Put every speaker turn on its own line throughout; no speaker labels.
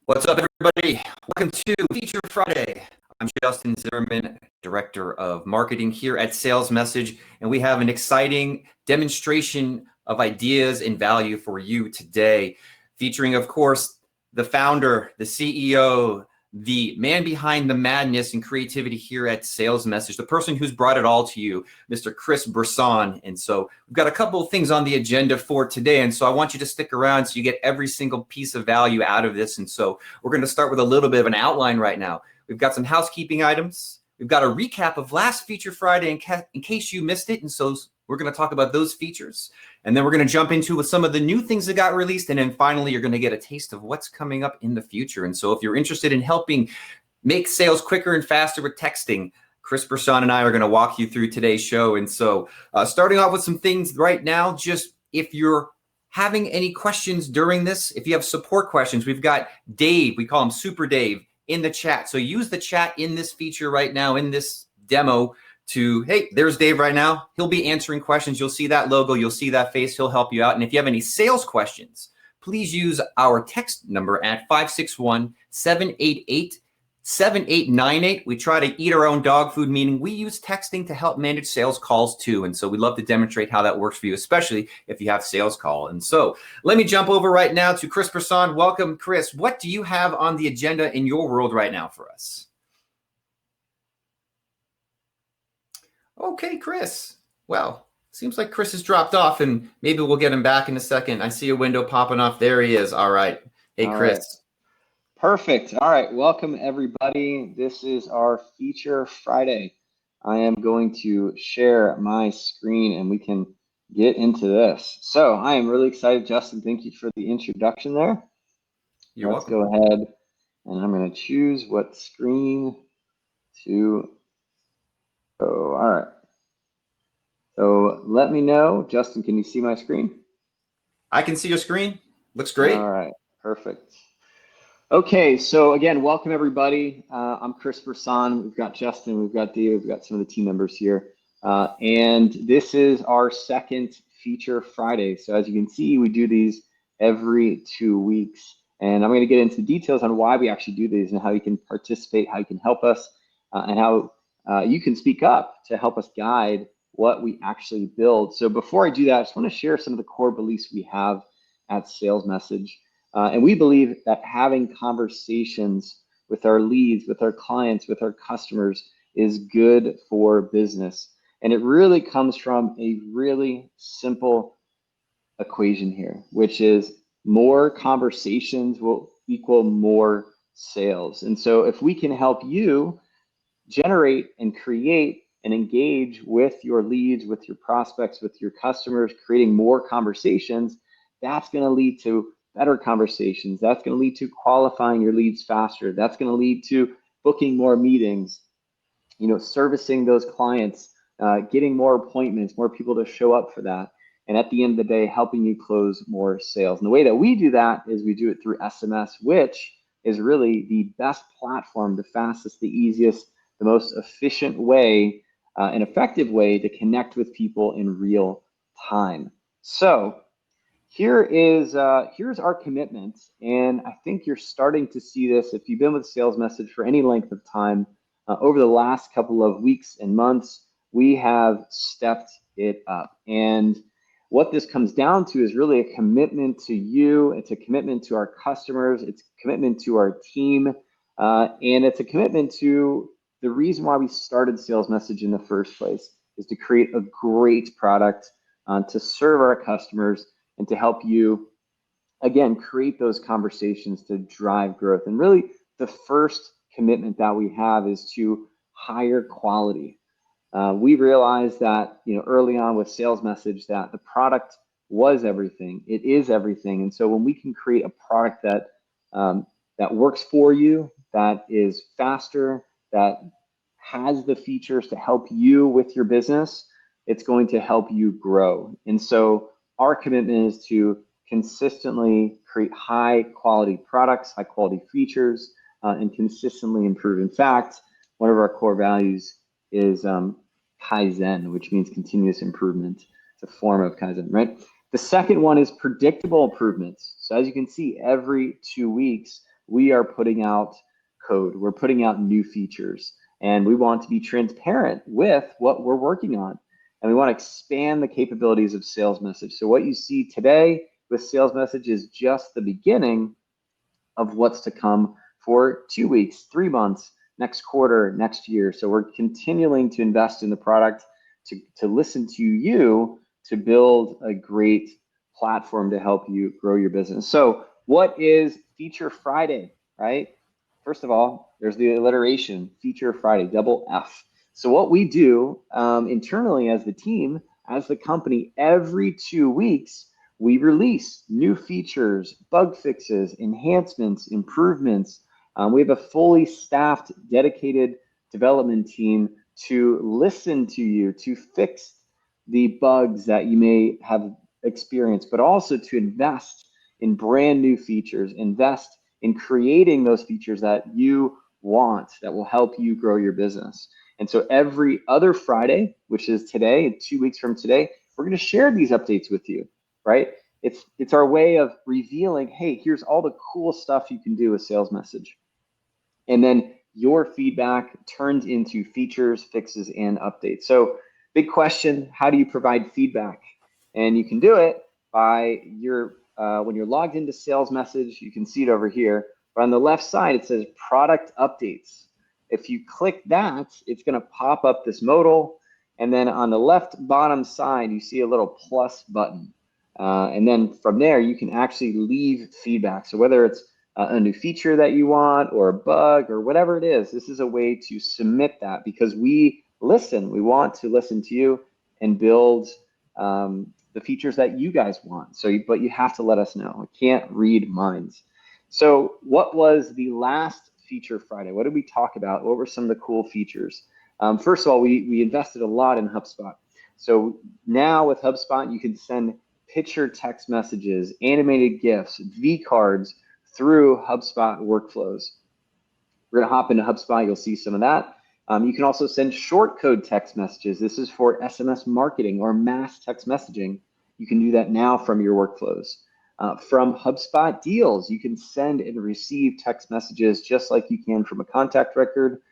What's up, everybody? Welcome to Feature Friday. I'm Justin Zimmerman, Director of Marketing here at Salesmsg, and we have an exciting demonstration of ideas and value for you today, featuring, of course, the founder, the CEO, the man behind the madness and creativity here at Salesmsg, the person who's brought it all to you, Mr. Chris Brisson. And so we've got a couple of things on the agenda for today. And so I want you to stick around so you get every single piece of value out of this. And so we're going to start with a little bit of an outline right now. We've got some housekeeping items. We've got a recap of last Feature Friday in case you missed it. And so we're going to talk about those features. And then we're going to jump into with some of the new things that got released. And then finally, you're going to get a taste of what's coming up in the future. And so if you're interested in helping make sales quicker and faster with texting, Chris Brisson and I are going to walk you through today's show. And so starting off with some things right now, just if you're having any questions during this, if you have support questions, we've got Dave, we call him Super Dave, in the chat. So use the chat in this feature right now, in this demo, to, hey, there's Dave right now. He'll be answering questions. You'll see that logo. You'll see that face. He'll help you out. And if you have any sales questions, please use our text number at 561-788-7898. We try to eat our own dog food, meaning we use texting to help manage sales calls too. And so we'd love to demonstrate how that works for you, especially if you have sales call. And so let me jump over right now to Chris Brisson. Welcome, Chris. What do you have on the agenda in your world right now for us? Okay, Chris. Well, seems like Chris has dropped off, and maybe we'll get him back in a second. I see a window popping off. There he is. All right. Hey, Chris.
Right. Perfect. All right. Welcome, everybody. This is our Feature Friday. I am going to share my screen, and we can get into this. So I am really excited. Justin, thank you for the introduction there.
You're
Let's
welcome.
go ahead, and I'm going to choose what screen to go. All right. So let me know. Justin, can you see my screen?
I can see your screen. Looks great.
All right. Perfect. Okay, so again, welcome everybody. I'm Chris Brisson. We've got Justin, we've got Dave, we've got some of the team members here. And this is our second Feature Friday. So as you can see, we do these every 2 weeks. And I'm going to get into details on why we actually do these and how you can participate, how you can help us, and how you can speak up to help us guide what we actually build. So before I do that, I just want to share some of the core beliefs we have at Salesmsg. And we believe that having conversations with our leads, with our clients, with our customers is good for business. And it really comes from a really simple equation here, which is more conversations will equal more sales. And so if we can help you generate and create and engage with your leads, with your prospects, with your customers, creating more conversations, that's going to lead to better conversations. That's going to lead to qualifying your leads faster. That's going to lead to booking more meetings, servicing those clients, getting more appointments, more people to show up for that. And at the end of the day, helping you close more sales. And the way that we do that is we do it through SMS, which is really the best platform, the fastest, the easiest, the most efficient way, an effective way to connect with people in real time. So here's our commitment, and I think you're starting to see this if you've been with Salesmsg for any length of time. Over the last couple of weeks and months, we have stepped it up. And what this comes down to is really a commitment to you. It's a commitment to our customers. It's a commitment to our team. And it's a commitment to the reason why we started Salesmsg in the first place, is to create a great product, to serve our customers, and to help you, again, create those conversations to drive growth. And really, the first commitment that we have is to higher quality. We realized that early on with Salesmsg that the product was everything. It is everything. And so when we can create a product that that works for you, that is faster, that has the features to help you with your business, it's going to help you grow. And so our commitment is to consistently create high quality products, high quality features, and consistently improve. In fact, one of our core values is Kaizen, which means continuous improvement. It's a form of Kaizen, right? The second one is predictable improvements. So as you can see, every 2 weeks, we are putting out code, we're putting out new features, and we want to be transparent with what we're working on. And we want to expand the capabilities of Salesmsg. So what you see today with Salesmsg is just the beginning of what's to come for 2 weeks, 3 months, next quarter, next year. So we're continuing to invest in the product to listen to you, to build a great platform to help you grow your business. So what is Feature Friday, right? First of all, there's the alliteration, Feature Friday, double F. So what we do internally as the team, as the company, every 2 weeks, we release new features, bug fixes, enhancements, improvements. We have a fully staffed, dedicated development team to listen to you, to fix the bugs that you may have experienced, but also to invest in brand new features, invest in creating those features that you want, that will help you grow your business. And so every other Friday, which is today, 2 weeks from today, we're going to share these updates with you, right? It's our way of revealing, hey, here's all the cool stuff you can do with Salesmsg. And then your feedback turns into features, fixes, and updates. So big question, how do you provide feedback? And you can do it by when you're logged into Salesmsg, you can see it over here, but on the left side, it says product updates. If you click that, it's gonna pop up this modal, and then on the left bottom side, you see a little plus button. And then from there, you can actually leave feedback. So whether it's a new feature that you want or a bug or whatever it is, this is a way to submit that because we listen. We want to listen to you and build the features that you guys want. But you have to let us know. I can't read minds. So what was the last Feature Friday? What did we talk about? What were some of the cool features? First of all, we invested a lot in HubSpot. So now with HubSpot, you can send picture text messages, animated GIFs, V-cards through HubSpot workflows. We're gonna hop into HubSpot, you'll see some of that. You can also send short code text messages. This is for SMS marketing or mass text messaging. You can do that now from your workflows. From HubSpot Deals, you can send and receive text messages just like you can from a contact record.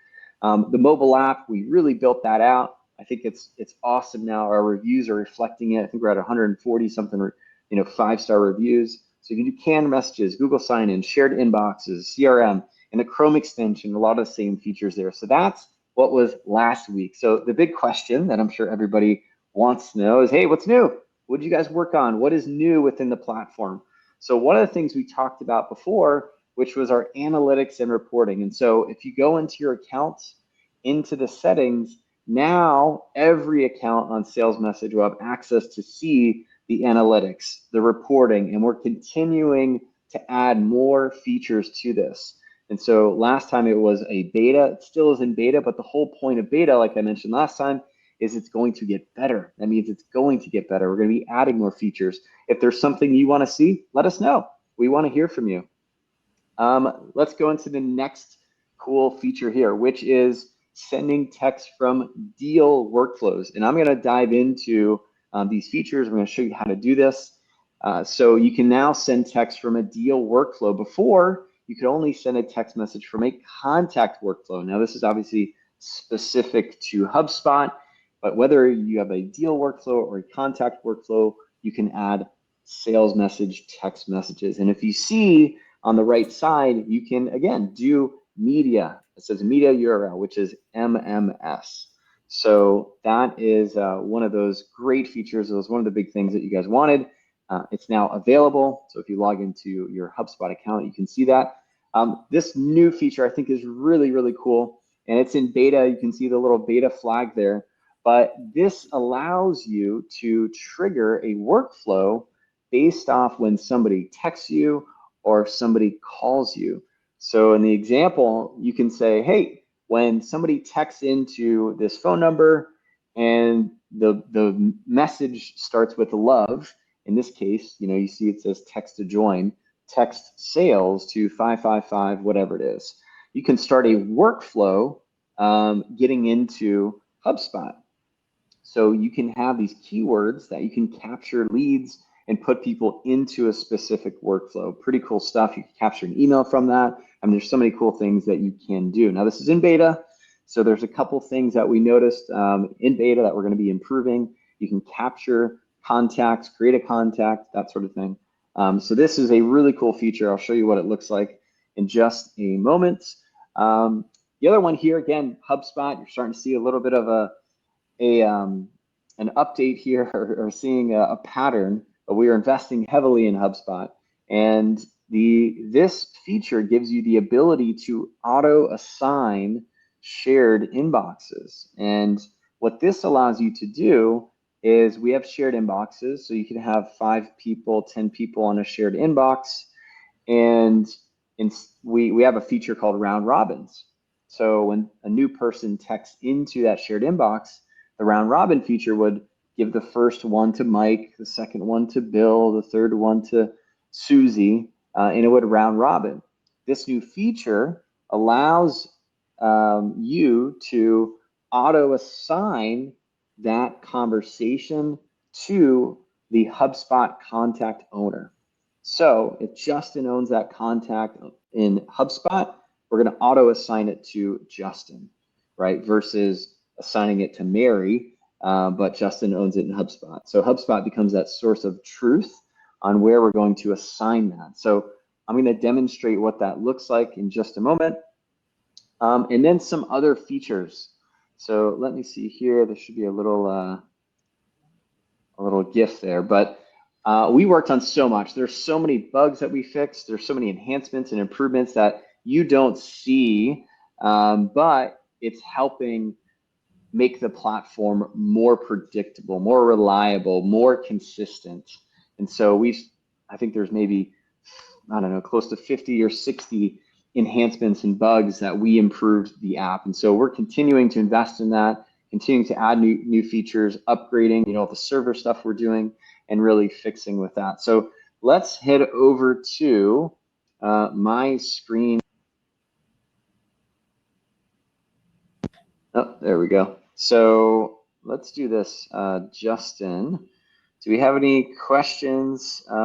The mobile app, we really built that out. I think it's awesome now. Our reviews are reflecting it. I think we're at 140 something, 5-star reviews. So you can do canned messages, Google sign-in, shared inboxes, CRM, and the Chrome extension, a lot of the same features there. So that's what was last week. So the big question that I'm sure everybody wants to know is, hey, what's new? What did you guys work on? What is new within the platform? So one of the things we talked about before, which was our analytics and reporting. And so if you go into your accounts, into the settings, now every account on Salesmsg will have access to see the analytics, the reporting, and we're continuing to add more features to this. And so last time it was a beta, it still is in beta, but the whole point of beta, like I mentioned last time, is it's going to get better. That means it's going to get better. We're going to be adding more features. If there's something you want to see, let us know. We want to hear from you. Let's go into the next cool feature here, which is sending text from deal workflows. And I'm going to dive into these features. I'm going to show you how to do this. So you can now send text from a deal workflow. Before, you could only send a text message from a contact workflow. Now, this is obviously specific to HubSpot, but whether you have a deal workflow or a contact workflow, you can add Salesmsg text messages. And if you see on the right side, you can, again, do media. It says media URL, which is MMS. So that is one of those great features. It was one of the big things that you guys wanted. It's now available. So if you log into your HubSpot account, you can see that. This new feature I think is really, really cool. And it's in beta. You can see the little beta flag there. But this allows you to trigger a workflow based off when somebody texts you or somebody calls you. So in the example, you can say, hey, when somebody texts into this phone number and the message starts with love, in this case, you see it says text to join, text sales to 555, whatever it is. You can start a workflow getting into HubSpot. So you can have these keywords that you can capture leads and put people into a specific workflow. Pretty cool stuff. You can capture an email from that. I mean, there's so many cool things that you can do. Now, this is in beta, so there's a couple things that we noticed in beta that we're going to be improving. You can capture contacts, create a contact, that sort of thing. So this is a really cool feature. I'll show you what it looks like in just a moment. The other one here, again, HubSpot, you're starting to see a little bit of an update here, or seeing a pattern. But we are investing heavily in HubSpot, and this feature gives you the ability to auto assign shared inboxes. And what this allows you to do is, we have shared inboxes, so you can have 5 people, 10 people on a shared inbox, and we have a feature called round robins. So when a new person texts into that shared inbox, the round robin feature would give the first one to Mike, the second one to Bill, the third one to Susie, and it would round robin. This new feature allows you to auto assign that conversation to the HubSpot contact owner. So if Justin owns that contact in HubSpot, we're going to auto assign it to Justin, right? Versus assigning it to Mary, but Justin owns it in HubSpot. So HubSpot becomes that source of truth on where we're going to assign that. So I'm going to demonstrate what that looks like in just a moment. And then some other features. So let me see here. There should be a little GIF there, but we worked on so much. There's so many bugs that we fixed. There's so many enhancements and improvements that you don't see, but it's helping make the platform more predictable, more reliable, more consistent. And so I think there's maybe, I don't know, close to 50 or 60 enhancements and bugs that we improved the app. And so we're continuing to invest in that, continuing to add new features, upgrading, the server stuff we're doing, and really fixing with that. So let's head over to my screen. Oh, there we go. So let's do this. Justin, do we have any questions? Yep.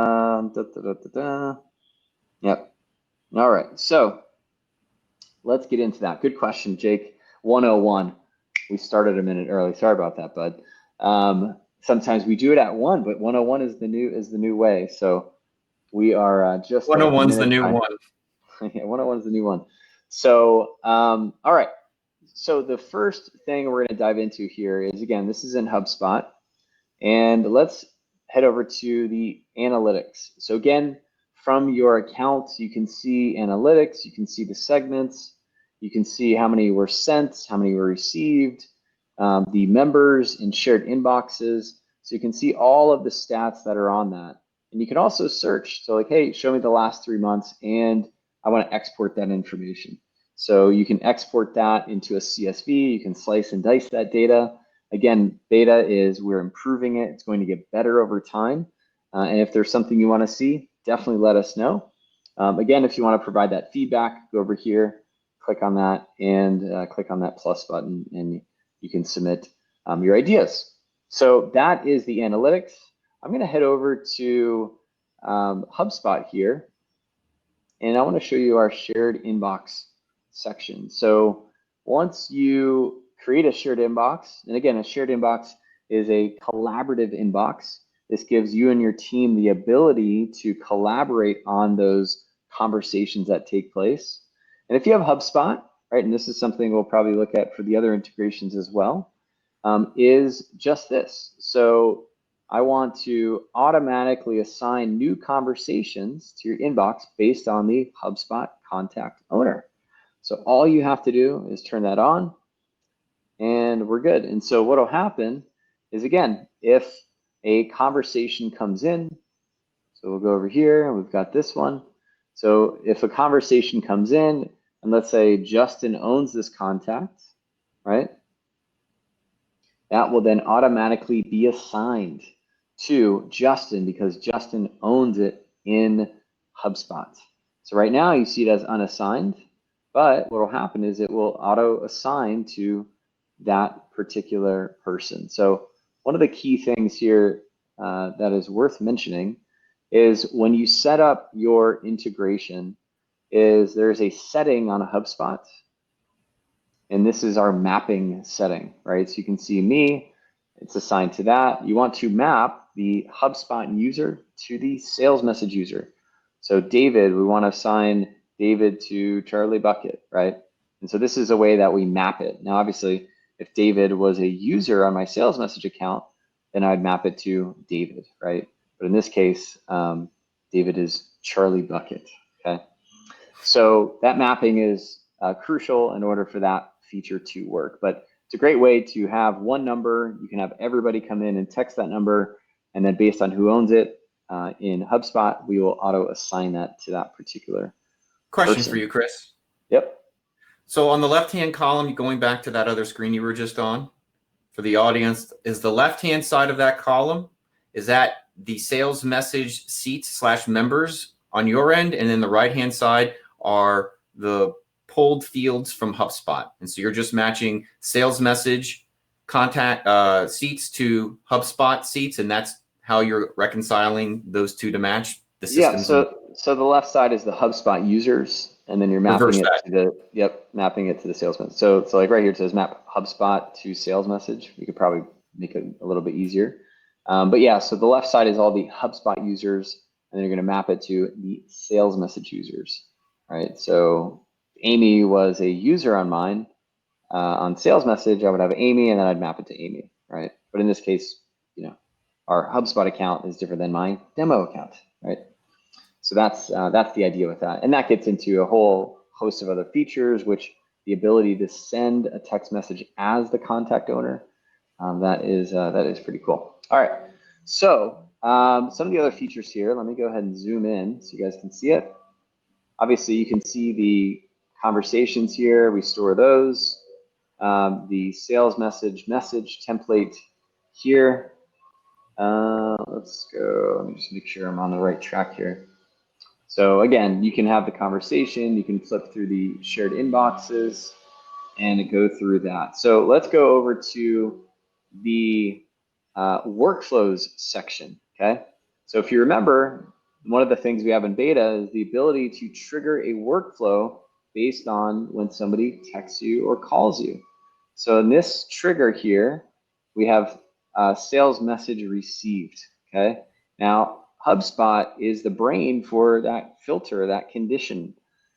All right. So let's get into that. Good question, Jake. 101. We started a minute early. Sorry about that, bud. Sometimes we do it at 1, but 101 is the new way. So we are just
101 is the new one.
Yeah, 101 is the new one. So all right. So the first thing we're going to dive into here is, again, this is in HubSpot, and let's head over to the analytics. So again, from your accounts, you can see analytics, you can see the segments, you can see how many were sent, how many were received, the members and shared inboxes. So you can see all of the stats that are on that. And you can also search. So like, hey, show me the last 3 months, and I want to export that information. So you can export that into a CSV. You can slice and dice that data. Again, beta is, we're improving it. It's going to get better over time. And if there's something you want to see, definitely let us know. Again, if you want to provide that feedback, go over here, click on that, and click on that plus button, and you can submit your ideas. So that is the analytics. I'm going to head over to HubSpot here, and I want to show you our shared inbox section. So once you create a shared inbox, and again, a shared inbox is a collaborative inbox. This gives you and your team the ability to collaborate on those conversations that take place. And if you have HubSpot, right, and this is something we'll probably look at for the other integrations as well, is just this. So I want to automatically assign new conversations to your inbox based on the HubSpot contact owner. So all you have to do is turn that on, and we're good. And so what will happen is, again, if a conversation comes in, so we'll go over here, and we've got this one. So if a conversation comes in, and let's say Justin owns this contact, right? That will then automatically be assigned to Justin because Justin owns it in HubSpot. So right now you see it as unassigned, but what will happen is it will auto assign to that particular person. So one of the key things here that is worth mentioning is when you set up your integration, there's a setting on a HubSpot, and this is our mapping setting, right? So you can see me, it's assigned to that. You want to map the HubSpot user to the Salesmsg user. So David, we want to assign David to Charlie Bucket, right? And so this is a way that we map it. Now, obviously, if David was a user on my Salesmsg account, then I'd map it to David, right? But in this case, David is Charlie Bucket, okay? So that mapping is crucial in order for that feature to work. But it's a great way to have one number. You can have everybody come in and text that number, and then based on who owns it in HubSpot, we will auto assign that to that particular
Question
person.
for you, Chris.
Yep.
So on the left-hand column, going back to that other screen you were just on, for the audience, is the left-hand side of that column, is that the Salesmsg seats / members on your end, and then the right-hand side are the pulled fields from HubSpot. And so you're just matching Salesmsg contact seats to HubSpot seats, and that's how you're reconciling those two to match the systems.
Yeah, so the left side is the HubSpot users, and then you're mapping it to mapping it to the Salesmsg. So like right here it says map HubSpot to Salesmsg. We could probably make it a little bit easier. But yeah, so the left side is all the HubSpot users, and then you're going to map it to the Salesmsg users, right? So Amy was a user on mine. On Salesmsg, I would have Amy, and then I'd map it to Amy, right? But in this case, our HubSpot account is different than my demo account, right? So that's the idea with that. And that gets into a whole host of other features, which the ability to send a text message as the contact owner, that is pretty cool. All right, so some of the other features here, let me go ahead and zoom in so you guys can see it. Obviously, you can see the conversations here. We store those. The Salesmsg message template here. Let's go, let me just make sure I'm on the right track here. So again, you can have the conversation, you can flip through the shared inboxes and go through that. So let's go over to the workflows section, okay? So if you remember, one of the things we have in beta is the ability to trigger a workflow based on when somebody texts you or calls you. So in this trigger here, we have sales message received, okay? Now, HubSpot is the brain for that filter, that condition.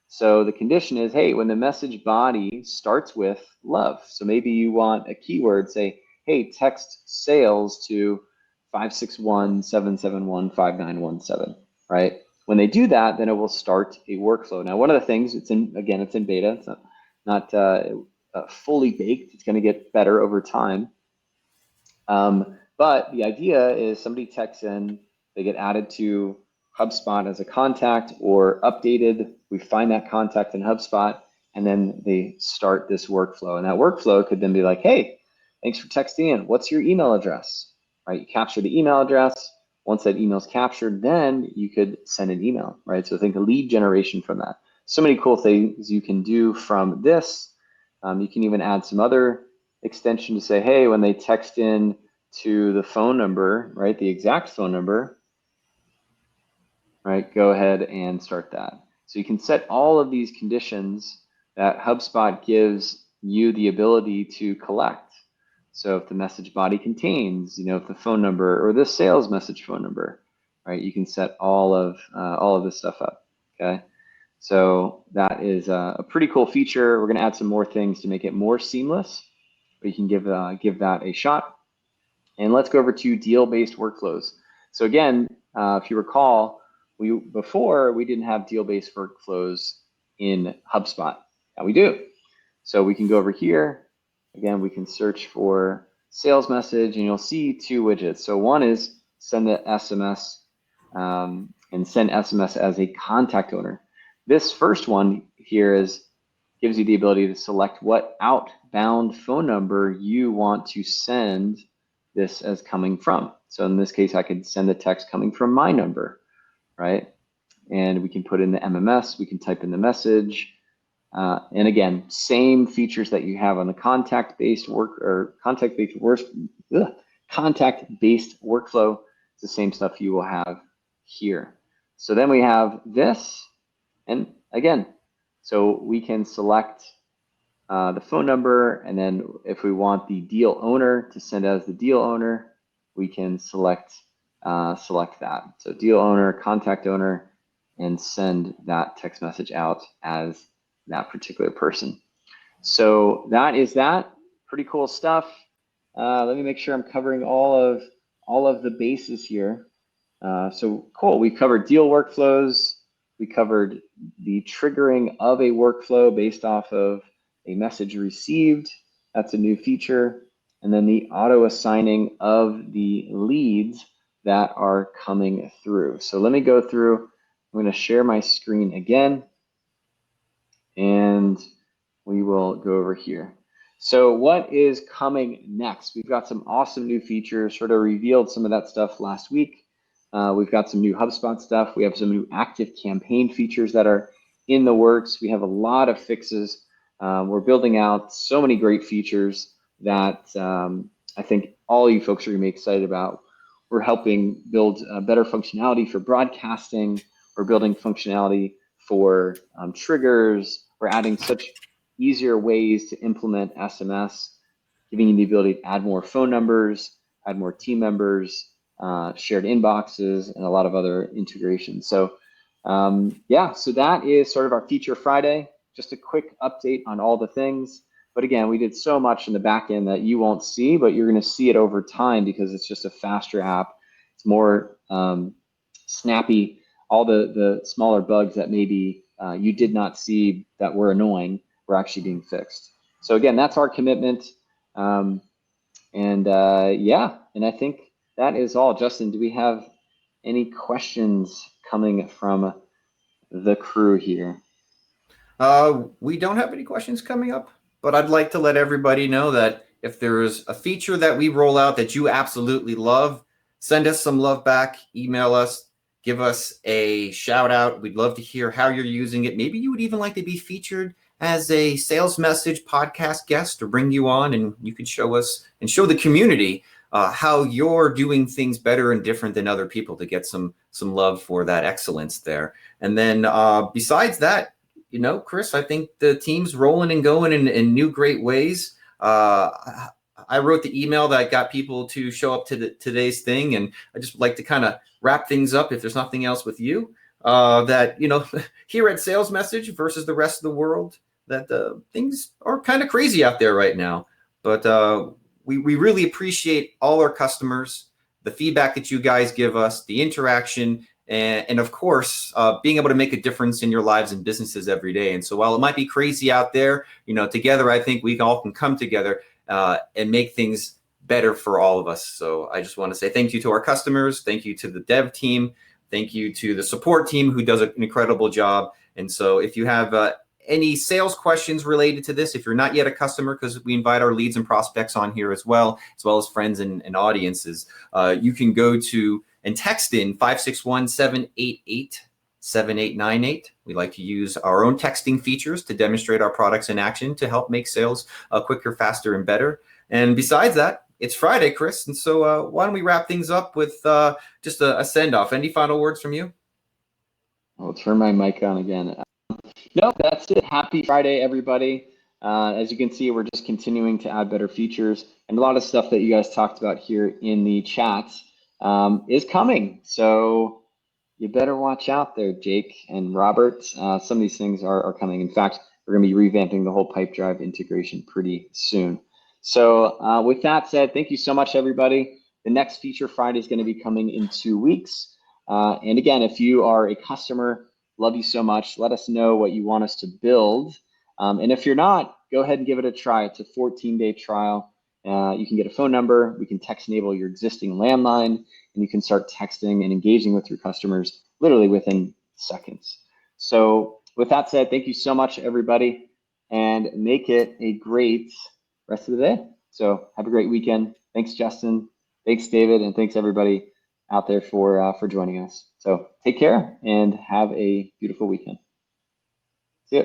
So the condition is, hey, when the message body starts with love. So maybe you want a keyword, say, hey, text sales to 561-771-5917, right? When they do that, then it will start a workflow. Now, one of the things, it's in beta, it's not fully baked. It's going to get better over time. But the idea is somebody texts in, they get added to HubSpot as a contact or updated. We find that contact in HubSpot, and then they start this workflow. And that workflow could then be like, hey, thanks for texting in. What's your email address? Right? You capture the email address. Once that email is captured, then you could send an email, right? So think of lead generation from that. So many cool things you can do from this. You can even add some other extension to say, hey, when they text in to the phone number, right, the exact phone number, right, go ahead and start that. So you can set all of these conditions that HubSpot gives you the ability to collect. So if the message body contains, if the phone number or the sales message phone number, right, you can set all of this stuff up, okay? So that is a pretty cool feature. We're gonna add some more things to make it more seamless, but you can give that a shot. And let's go over to deal-based workflows. So again, if you recall, before we didn't have deal-based workflows in HubSpot. Now we do. So we can go over here. Again, we can search for sales message, and you'll see two widgets. So one is send the SMS and send SMS as a contact owner. This first one here gives you the ability to select what outbound phone number you want to send this as coming from. So in this case, I could send the text coming from my number, right? And we can put in the MMS, we can type in the message. And again, same features that you have on the contact-based workflow. It's the same stuff you will have here. So then we have this, and again, so we can select the phone number, and then if we want the deal owner to send as the deal owner, we can select that. So deal owner, contact owner, and send that text message out as that particular person. So that is that. Pretty cool stuff. Let me make sure I'm covering all of the bases here. So cool. We covered deal workflows. We covered the triggering of a workflow based off of a message received. That's a new feature. And then the auto assigning of the leads that are coming through. So let me go through. I'm going to share my screen again, and we will go over here. So what is coming next? We've got some awesome new features, sort of revealed some of that stuff last week. We've got some new HubSpot stuff. We have some new active campaign features that are in the works. We have a lot of fixes. We're building out so many great features that I think all you folks are gonna be excited about. We're helping build better functionality for broadcasting. We're building functionality for triggers. We're adding such easier ways to implement SMS, giving you the ability to add more phone numbers, add more team members, shared inboxes, and a lot of other integrations. So yeah, so that is sort of our Feature Friday. Just a quick update on all the things. But again, we did so much in the back end that you won't see, but you're going to see it over time because it's just a faster app. It's more snappy. All the smaller bugs that maybe you did not see that were annoying were actually being fixed. So again, that's our commitment. Yeah, and I think that is all. Justin, do we have any questions coming from the crew here?
We don't have any questions coming up, but I'd like to let everybody know that if there's a feature that we roll out that you absolutely love, send us some love back, email us, give us a shout out. We'd love to hear how you're using it. Maybe you would even like to be featured as a Salesmsg podcast guest, or bring you on and you could show us and show the community how you're doing things better and different than other people, to get some love for that excellence there. And then besides that, you know, Chris, I think the team's rolling and going in new great ways. I wrote the email that got people to show up to today's thing, and I just like to kind of wrap things up, if there's nothing else with you, that, you know, here at Salesmsg versus the rest of the world, that things are kind of crazy out there right now. But we really appreciate all our customers, the feedback that you guys give us, the interaction, and of course, being able to make a difference in your lives and businesses every day. And so while it might be crazy out there, you know, together, I think we all can come together and make things better for all of us. So I just want to say thank you to our customers. Thank you to the dev team. Thank you to the support team, who does an incredible job. And so if you have any sales questions related to this, if you're not yet a customer, because we invite our leads and prospects on here as well as friends and audiences, you can go to and text in 561-788-7898. We like to use our own texting features to demonstrate our products in action to help make sales quicker, faster, and better. And besides that, it's Friday, Chris. And so why don't we wrap things up with just a send-off. Any final words from you?
I'll turn my mic on again. Nope, that's it. Happy Friday, everybody. As you can see, we're just continuing to add better features, and a lot of stuff that you guys talked about here in the chat is coming. So you better watch out there, Jake and Robert. Some of these things are coming. In fact, we're going to be revamping the whole Pipedrive integration pretty soon. So with that said, thank you so much, everybody. The next Feature Friday is going to be coming in 2 weeks. And again, if you are a customer, love you so much. Let us know what you want us to build. And if you're not, go ahead and give it a try. It's a 14-day trial. You can get a phone number. We can text enable your existing landline, and you can start texting and engaging with your customers literally within seconds. So with that said, thank you so much, everybody, and make it a great rest of the day. So have a great weekend. Thanks, Justin. Thanks, David, and thanks everybody out there for joining us. So take care and have a beautiful weekend. See ya.